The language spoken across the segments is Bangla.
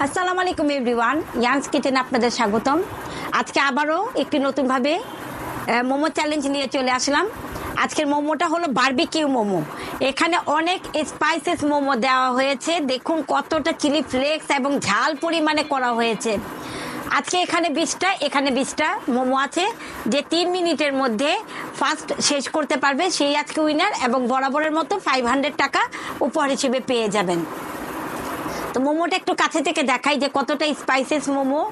আসসালামু আলাইকুম এভরিওয়ান, ইয়ান sKitchen আপনাদের স্বাগতম। আজকে আবারও একটি নতুনভাবে মোমো চ্যালেঞ্জ নিয়ে চলে আসলাম। আজকের মোমোটা হলো বারবিকিউ মোমো। এখানে অনেক স্পাইসেস মোমো দেওয়া হয়েছে, দেখুন কতটা চিলি ফ্লেক্স এবং ঝাল পরিমাণে করা হয়েছে। আজকে এখানে 20টা মোমো আছে, যে 3 মিনিটের মধ্যে ফার্স্ট শেষ করতে পারবে সেই আজকে উইনার, এবং বরাবরের মতো 500 টাকা উপহার হিসেবে পেয়ে যাবেন। তো মোমোটা একটু কাছে থেকে দেখাই যে কতটা স্পাইসেস মোমো।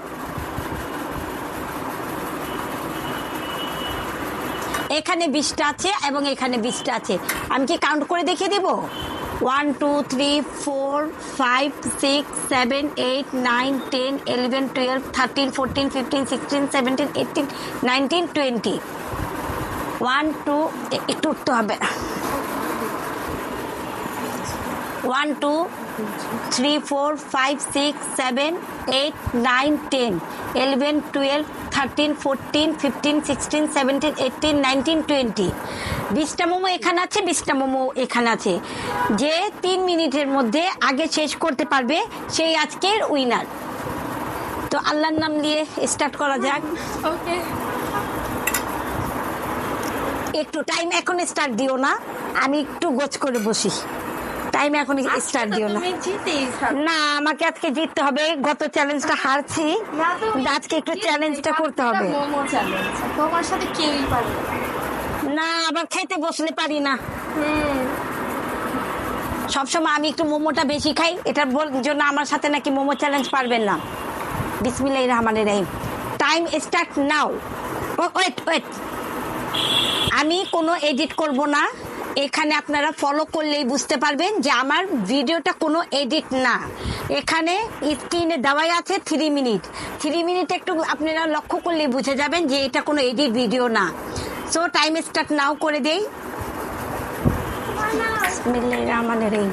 এখানে 20টা আছে এবং এখানে 20টা আছে। আমি কি কাউন্ট করে দেখিয়ে দেব? 1 2 3 4 5 6 7 8 9 10 11 12 13 14 15 16 17 18 19 20। 1 2 একটু উঠতে হবে। 1 2 3 4 5 6 7 8 9 10 11 12 13 14 15 16 17 18 19 20। 20টা মোমো এখানে আছে, 20টা মোমো এখানে আছে। যে 3 মিনিটের মধ্যে আগে শেষ করতে পারবে সেই আজকের উইনার। তো আল্লাহর নাম দিয়ে স্টার্ট করা যাক। ওকে, একটু টাইম এখন স্টার্ট দিও না, আমি একটু গোছ করে বসি। টাইম এখন স্টার্ট দিও না। তুমি জিতেই থাকো। না, আমাকে আজকে জিততে হবে। গত চ্যালেঞ্জটা হারছি, না, তুমি কিন্তু আজকে একটু জিতবে। চ্যালেঞ্জটা করতে হবে। মোমো চ্যালেঞ্জ তোমার সাথে কেউই পারবে না। না, আবার খেতে বসলে পারি না। হুম, সবসময় আমি একটু মোমোটা বেশি খাই, এটার জন্য আমার সাথে নাকি মোমো চ্যালেঞ্জ পারবেন না। বিসমিল্লাহির রহমানির রহিম। Time start now. ওয়েট, আমি কোনো এডিট করব না। এখানে আপনারা ফলো করলেই বুঝতে পারবেন যে আমার ভিডিওটা কোনো এডিট না। এখানে স্ক্রিনে দেওয়াই আছে 3 মিনিট। 3 মিনিট একটু আপনারা লক্ষ্য করলেই বুঝে যাবেন যে এটা কোনো এডিট ভিডিও না। সো টাইম স্টার্ট নাও করে দেই। বিসমিল্লাহির রহমানির রহিম।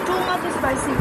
Too much spicy.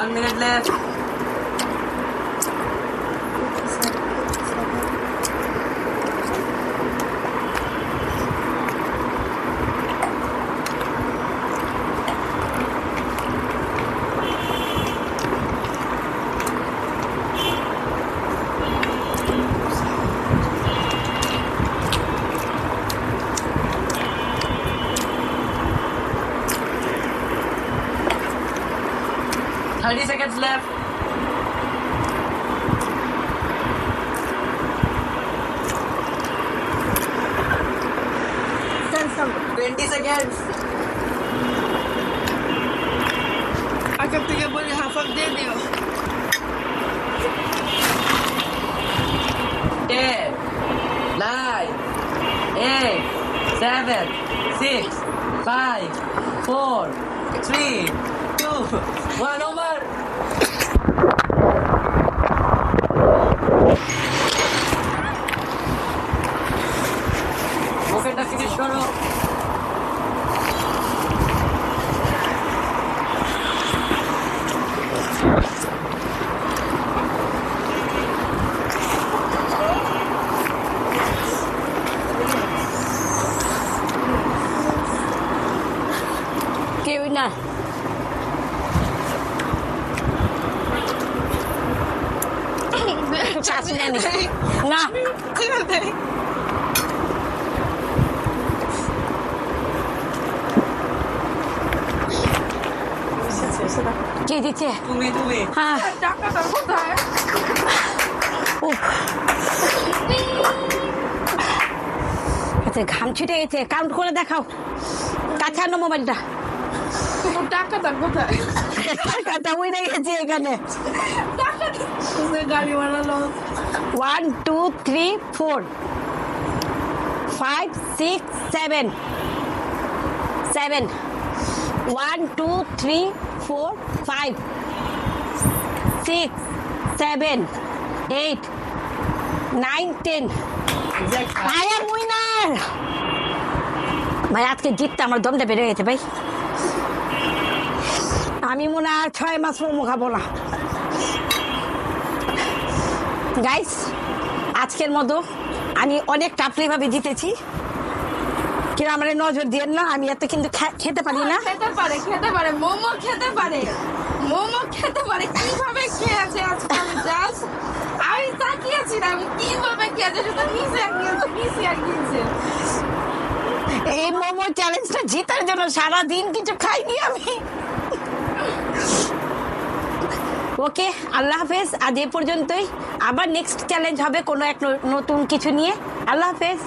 One minute left. Thirty seconds left. Cancel. 20 seconds. এখান থেকে বলি হাফ দিয়ে দিও 10, 9, 8, 7, 6, 5, 4, 3, 2, 1 over. মুখেটা ফিনিশ করো। কেউ না চাষ নেয়নি না কে দিচ্ছে তুমি হ্যাঁ টাকাটা কোথায় উফ। আচ্ছা ঘাম ছুটে গেছে কাউন্ট করে দেখাও কাছে আনো মোবাইলটা তোমার টাকাটা কোথায় টাকাটা উড়ে গেছে এখানে গাড়ি বানালো 1 2 3 4 5 6 7 7 1 2 3 4 5 6 7 8 9 10 I am winner ভাই আজকে জিততে আমার দমটা বেড়ে গেছে ভাই আমি মনে হয় 6 মাস মোমো খাবো না গাইস আজকের মতো আমি অনেক টাফলি ভাবে জিতেছি কিন্তু আমার নজর দিয়ে না আমি এত কিন্তু খেতে পারি না খেতে পারে মোমো খেতে পারে কিভাবে খেয়েছে আজকে আমি জাস্ট আমি তাকিয়েছিলাম কিভাবে খেয়েছে সেটা নিচে গিয়েছে এই মোমো চ্যালেঞ্জটা জেতার জন্য সারাদিন কিছু খাইনি আমি ওকে আল্লাহ হাফেজ আজ এ পর্যন্তই আবার নেক্সট চ্যালেঞ্জ হবে কোনো এক নতুন কিছু নিয়ে আল্লাহ হাফেজ